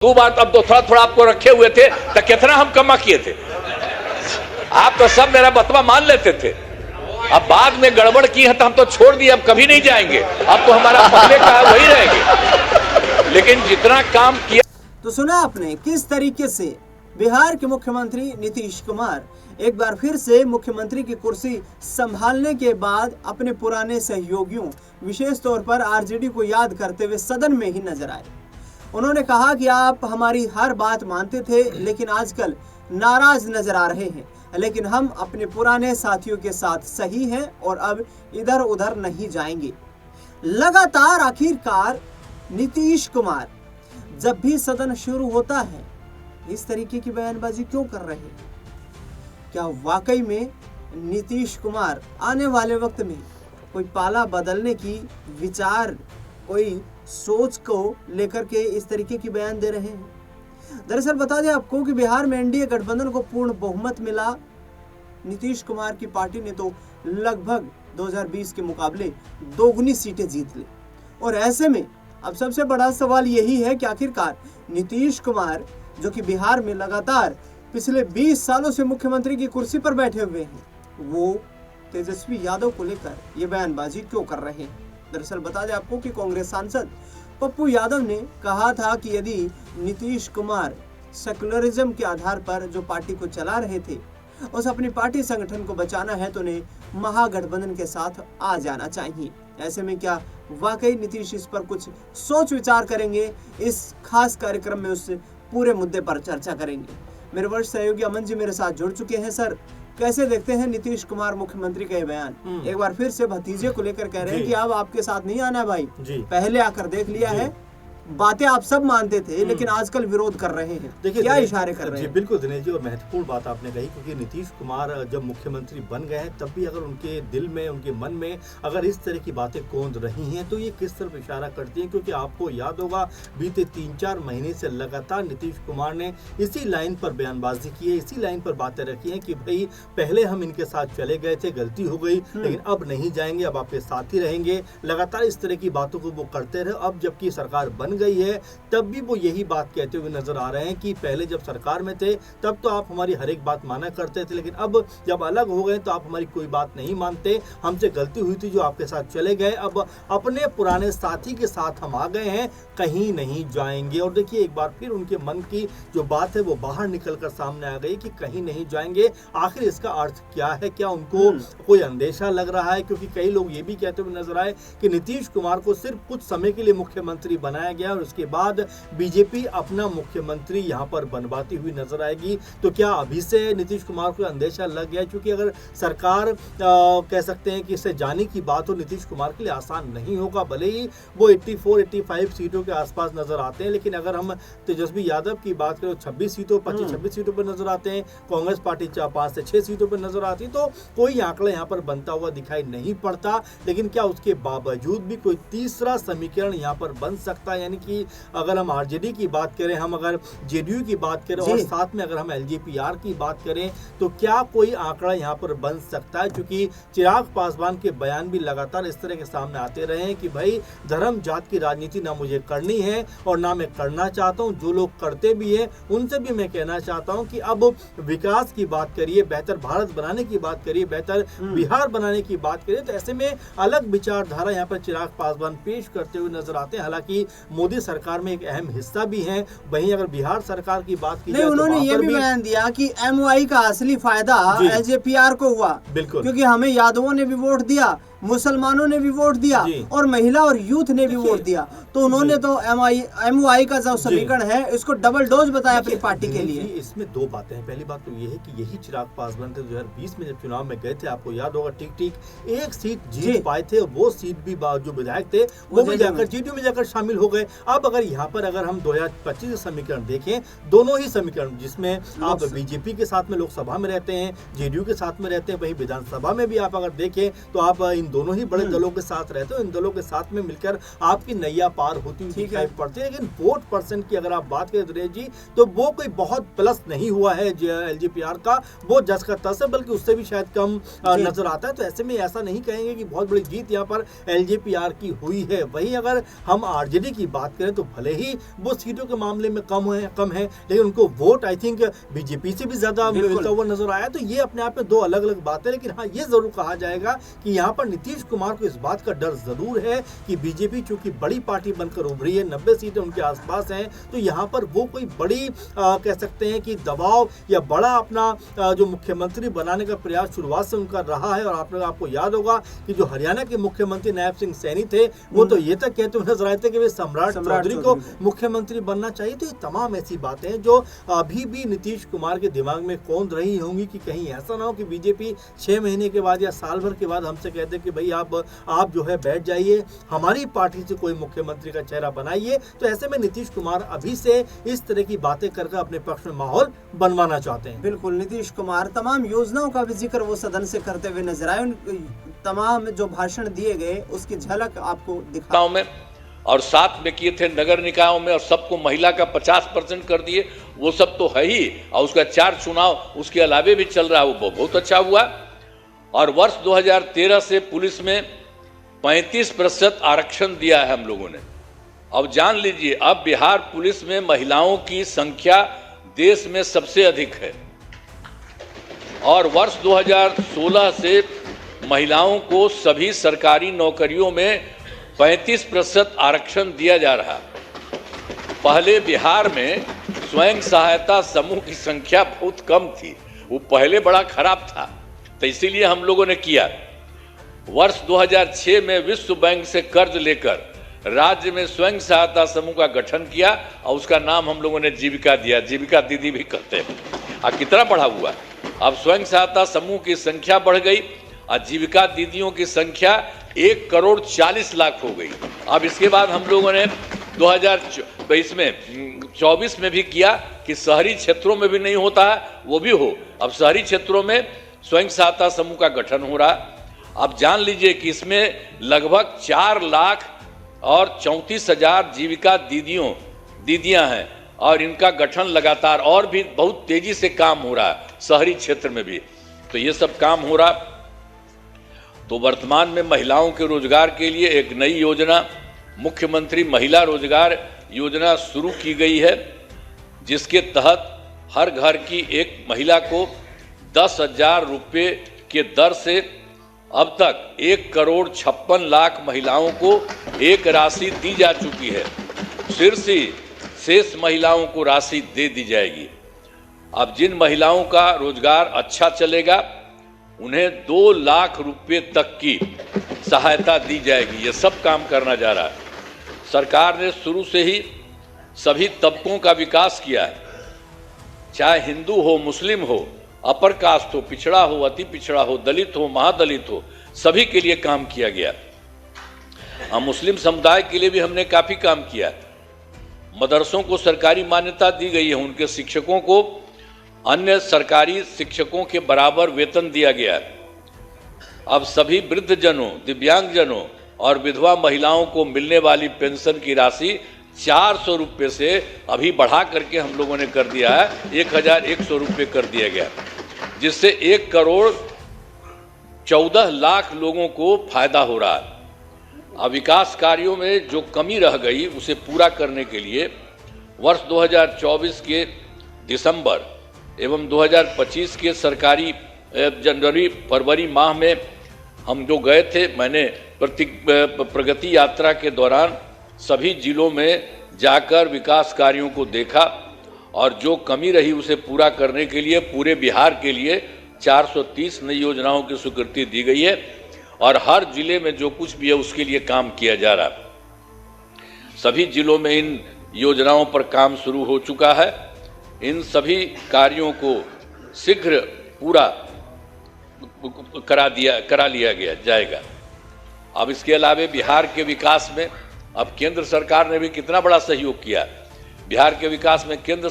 दो बार अब तो थोड़ा थोड़ा आपको रखे हुए थे तो कितना हम कमा किए थे। आप तो सब मेरा बतवा मान लेते थे। अब बाद में गड़बड़ की है तो हम तो छोड़ दिए, अब कभी नहीं जाएंगे। अब तो हमारा पहले का वही रहेंगे, लेकिन जितना काम किया। तो सुना आपने किस तरीके से बिहार के मुख्यमंत्री नीतीश कुमार एक बार फिर से मुख्यमंत्री की कुर्सी संभालने के बाद अपने पुराने सहयोगियों विशेष तौर पर आरजेडी को याद करते हुए सदन में ही नजर आए। उन्होंने कहा कि आप हमारी हर बात मानते थे लेकिन आजकल नाराज नजर आ रहे हैं, लेकिन हम अपने पुराने साथियों के साथ सही हैं और अब इधर उधर नहीं जाएंगे। लगातार आखिरकार नीतीश कुमार जब भी सदन शुरू होता है इस तरीके की बयानबाजी क्यों कर रहे हैं? क्या वाकई में नीतीश कुमार आने वाले वक्त में कोई पाला बदलने की विचार, कोई सोच को लेकर के इस तरीके की बयान दे रहे हैं? दरअसल बता दें आपको कि बिहार में एनडीए गठबंधन को पूर्ण बहुमत मिला। नीतीश कुमार की पार्टी ने तो लगभग 2020 के मुकाबले दोगुनी सीटें जीत ली। और ऐसे में अब सबसे बड़ा सवाल यही है कि आखिरकार नीतीश कुमार जो कि बिहार में लगातार पिछले 20 सालों से मुख्यमंत्री की कुर्सी पर बैठे हुए हैं, वो तेजस्वी यादव को लेकर ये बयानबाजी क्यों कर रहे हैं? दरअसल बता दें आपको कि कांग्रेस सांसद पप्पू यादव ने कहा था कि यदि नीतीश कुमार सेकुलरिज्म के आधार पर जो पार्टी को चला रहे थे उस अपनी पार्टी संगठन को बचाना है तो उन्हें महागठबंधन के साथ आ जाना चाहिए। ऐसे में क्या वाकई नीतीश इस पर कुछ सोच विचार करेंगे? इस खास कार्यक्रम में उस पूरे मुद्दे पर चर्चा करेंगे। मेरे वरिष्ठ सहयोगी अमन जी मेरे साथ जुड़ चुके हैं। सर, कैसे देखते हैं नीतीश कुमार मुख्यमंत्री का ये बयान? एक बार फिर से भतीजे को लेकर कह रहे हैं कि अब आपके साथ नहीं आना भाई, पहले आकर देख लिया है, बातें आप सब मानते थे लेकिन आजकल विरोध कर रहे हैं। देखिए क्या इशारे कर रहे हैं? बिल्कुल दिनेश जी, और महत्वपूर्ण बात आपने कही, क्योंकि नीतीश कुमार जब मुख्यमंत्री बन गए हैं तब भी अगर उनके दिल में, उनके मन में अगर इस तरह की बातें कौंध रही हैं तो ये किस तरफ इशारा करती हैं? क्योंकि आपको याद होगा बीते 3-4 महीने से लगातार नीतीश कुमार ने इसी लाइन पर बयानबाजी की है, इसी लाइन पर बातें रखी हैं कि भाई पहले हम इनके साथ चले गए थे, गलती हो गई, लेकिन अब नहीं जाएंगे, अब आपके साथ ही रहेंगे। लगातार इस तरह की बातों को वो करते रहे। अब जबकि सरकार बन गई है तब भी वो यही बात कहते हुए नजर आ रहे हैं कि पहले जब सरकार में थे तब तो आप हमारी हर एक बात माना करते थे, लेकिन अब जब अलग हो गए तो आप हमारी कोई बात नहीं मानते, हमसे गलती हुई थी जो आपके साथ चले गए, अब अपने पुराने साथी के साथ हम आ गए हैं, कहीं नहीं जाएंगे। और देखिए एक बार फिर उनके मन की जो बात है वो बाहर निकलकर सामने आ गई कि कहीं नहीं जाएंगे। आखिर इसका अर्थ क्या है? क्या उनको कोई अंदेशा लग रहा है? क्योंकि कई लोग ये भी कहते हुए नजर आए कि नीतीश कुमार को सिर्फ कुछ समय के लिए मुख्यमंत्री बनाया गया और उसके बाद बीजेपी अपना मुख्यमंत्री यहां पर बनवाती हुई नजर आएगी। तो क्या अभी से नीतीश कुमार को अंदेशा लग गया? क्योंकि अगर सरकार कह सकते हैं कि इससे जाने की बात हो, नीतीश कुमार के लिए आसान नहीं होगा। भले ही वो 84-85 सीटों के आसपास नजर आते हैं, लेकिन अगर हम तेजस्वी यादव की बात करें 26 सीटों 25-26 सीटों पर नजर आते हैं, कांग्रेस पार्टी 5 से 6 सीटों पर नजर आती है, तो कोई आंकड़ा यहाँ पर बनता हुआ दिखाई नहीं पड़ता। लेकिन क्या उसके बावजूद भी कोई तीसरा समीकरण यहाँ पर बन सकता है? यानी कि अगर हम आरजेडी की बात करें, हम अगर जेडीयू की बात करें और साथ में अगर हम एलजेपीआर की बात करें तो क्या कोई आंकड़ा यहाँ पर बन सकता है? क्योंकि चिराग पासवान के बयान भी लगातार इस तरह के सामने आते रहे हैं कि भाई धर्म जात की राजनीति ना मुझे करनी है और ना मैं करना चाहता हूँ। जो लोग करते भी हैं उनसे भी मैं कहना चाहता हूँ कि अब विकास की बात करिए, बेहतर भारत बनाने की बात करिए, बेहतर बिहार बनाने की बात करिए। तो ऐसे में अलग विचारधारा यहाँ पर चिराग पासवान पेश करते हुए नजर आते हैं। हालांकि मोदी सरकार में एक अहम हिस्सा भी है। वहीं अगर बिहार सरकार की बात की जाए तो उन्होंने ये भी बयान दिया कि एमवाई का असली फायदा एलजेपीआर को हुआ, बिल्कुल, क्योंकि हमें यादवों ने भी वोट दिया, मुसलमानों ने भी वोट दिया और महिला और यूथ ने भी वोट दिया। तो उन्होंने तो एमवाई का जो समीकरण है इसको डबल डोज बताया अपनी पार्टी के लिए। इसमें दो बातें हैं। पहली बात तो ये है कि यही चिराग पासवान थे 2020 में जब चुनाव में गए थे, आपको याद होगा, ठीक एक सीट जीत पाए थे और वो सीट भी जो विधायक थे वो भी जाकर जेडीयू में जाकर शामिल हो गए। अब अगर यहाँ पर अगर हम 2025 समीकरण देखें, दोनों ही समीकरण जिसमें आप बीजेपी के साथ में लोकसभा में रहते हैं, जेडीयू के साथ में रहते हैं, वही विधानसभा में भी आप अगर देखें तो आप इन दोनों ही बड़े दलों के साथ रहते हो, इन दलों के साथ में मिलकर आपकी नैया पार होती हुई दिखाई पड़ती है। लेकिन वोट परसेंट की अगर आप बात करें दुरेश जी, तो वो कोई बहुत प्लस नहीं हुआ है एलजेपीआर का, वो जस का तस है, बल्कि उससे भी शायद कम नजर आता है। तो ऐसे में ऐसा नहीं कहेंगे कि बहुत बड़ी जीत यहाँ पर एलजेपीआर की हुई है। वहीं अगर हम आरजेडी की बात करें तो भले ही वो सीटों के मामले में कम है, लेकिन उनको वोट आई थिंक बीजेपी से भी ज्यादा मिलता हुआ नजर आया। तो ये अपने आप में दो अलग अलग बातें, लेकिन हाँ ये जरूर कहा जाएगा कि यहाँ पर नीतीश कुमार को इस बात का डर जरूर है कि बीजेपी चूंकि बड़ी पार्टी बनकर उभरी है, 90 सीटें उनके आसपास हैं, तो यहाँ पर वो कोई बड़ी कह सकते हैं कि दबाव या बड़ा अपना जो मुख्यमंत्री बनाने का प्रयास शुरुआत से उनका रहा है। और आपको याद होगा कि जो हरियाणा के मुख्यमंत्री नायब सिंह सैनी थे, वो तो ये तक कहते हुए नजर आए थे कि वे सम्राट चौधरी को मुख्यमंत्री बनना चाहिए। तो ये तमाम ऐसी बातें हैं जो अभी भी नीतीश कुमार के दिमाग में कौंध रही होंगी कि कहीं ऐसा ना हो कि बीजेपी 6 महीने के बाद या साल भर के बाद हमसे कहते कि भाई आप जो है बैठ जाइए, हमारी पार्टी से कोई मुख्यमंत्री का चेहरा बनाइए। तो ऐसे में नीतीश कुमार अभी से इस तरह की बातें करके अपने पक्ष में माहौल बनवाना चाहते हैं। बिल्कुल, नीतीश कुमार तमाम योजनाओं का भी जिक्र वो सदन से करते हुए नजर आए। तमाम जो भाषण दिए गए उसकी झलक आपको दिखा में और साथ में किए थे नगर निकायों में, और सबको महिला का 50% कर दिए, वो सब तो है ही। और उसका 4 चुनाव उसके अलावे भी चल रहा है, वो बहुत अच्छा हुआ। और वर्ष 2013 से पुलिस में 35% आरक्षण दिया है हम लोगों ने। अब जान लीजिए, अब बिहार पुलिस में महिलाओं की संख्या देश में सबसे अधिक है। और वर्ष 2016 से महिलाओं को सभी सरकारी नौकरियों में 35% आरक्षण दिया जा रहा। पहले बिहार में स्वयं सहायता समूह की संख्या बहुत कम थी, वो पहले बड़ा खराब था, तो इसीलिए हम लोगों ने किया। वर्ष 2006 में विश्व बैंक से कर्ज लेकर राज्य में स्वयं सहायता समूह का गठन किया, और उसका नाम हम लोगों ने जीविका दिया, जीविका दीदी भी कहते हैं। और कितना बढ़ा हुआ, अब स्वयं सहायता समूह की संख्या बढ़ गई और जीविका दीदियों की संख्या 1,40,00,000 हो गई। अब इसके बाद हम लोगों ने 2024 में भी किया कि शहरी क्षेत्रों में भी नहीं होता है, वो भी हो। अब शहरी क्षेत्रों में स्वयं सहायता समूह का गठन हो रहा। अब जान लीजिए कि इसमें लगभग 4,34,000 जीविका दीदियां हैं, और इनका गठन लगातार और भी बहुत तेजी से काम हो रहा है शहरी क्षेत्र में भी। तो ये सब काम हो रहा। तो वर्तमान में महिलाओं के रोजगार के लिए एक नई योजना, मुख्यमंत्री महिला रोजगार योजना शुरू की गई है, जिसके तहत हर घर की एक महिला को 10,000 रुपये के दर से अब तक 1,56,00,000 महिलाओं को एक राशि दी जा चुकी है। शेष महिलाओं को राशि दे दी जाएगी। अब जिन महिलाओं का रोजगार अच्छा चलेगा उन्हें 2 लाख रुपए तक की सहायता दी जाएगी। ये सब काम करना जा रहा है। सरकार ने शुरू से ही सभी तबकों का विकास किया है, चाहे हिंदू हो, मुस्लिम हो, अपर कास्ट हो, पिछड़ा हो, अति पिछड़ा हो, दलित हो, महादलित हो, सभी के लिए काम किया गया। मुस्लिम समुदाय के लिए भी हमने काफी काम किया। मदरसों को सरकारी मान्यता दी गई है, उनके शिक्षकों को अन्य सरकारी शिक्षकों के बराबर वेतन दिया गया है। अब सभी वृद्धजनों, दिव्यांगजनों और विधवा महिलाओं को मिलने वाली पेंशन की राशि 400 रुपये से अभी बढ़ा करके हम लोगों ने कर दिया है, 1,100 रुपये कर दिया गया, जिससे 1,14,00,000 लोगों को फायदा हो रहा है। अब विकास कार्यों में जो कमी रह गई उसे पूरा करने के लिए वर्ष 2024 के दिसंबर एवं 2025 के सरकारी जनवरी फरवरी माह में हम जो गए थे, मैंने प्रगति यात्रा के दौरान सभी जिलों में जाकर विकास कार्यों को देखा, और जो कमी रही उसे पूरा करने के लिए पूरे बिहार के लिए 430 नई योजनाओं की स्वीकृति दी गई है, और हर जिले में जो कुछ भी है उसके लिए काम किया जा रहा है। सभी जिलों में इन योजनाओं पर काम शुरू हो चुका है। इन सभी कार्यों को शीघ्र पूरा करा लिया जाएगा। अब इसके अलावा बिहार के विकास में अब केंद्र सरकार ने भी कितना बड़ा सहयोग किया। बिहार के विकास में केंद्र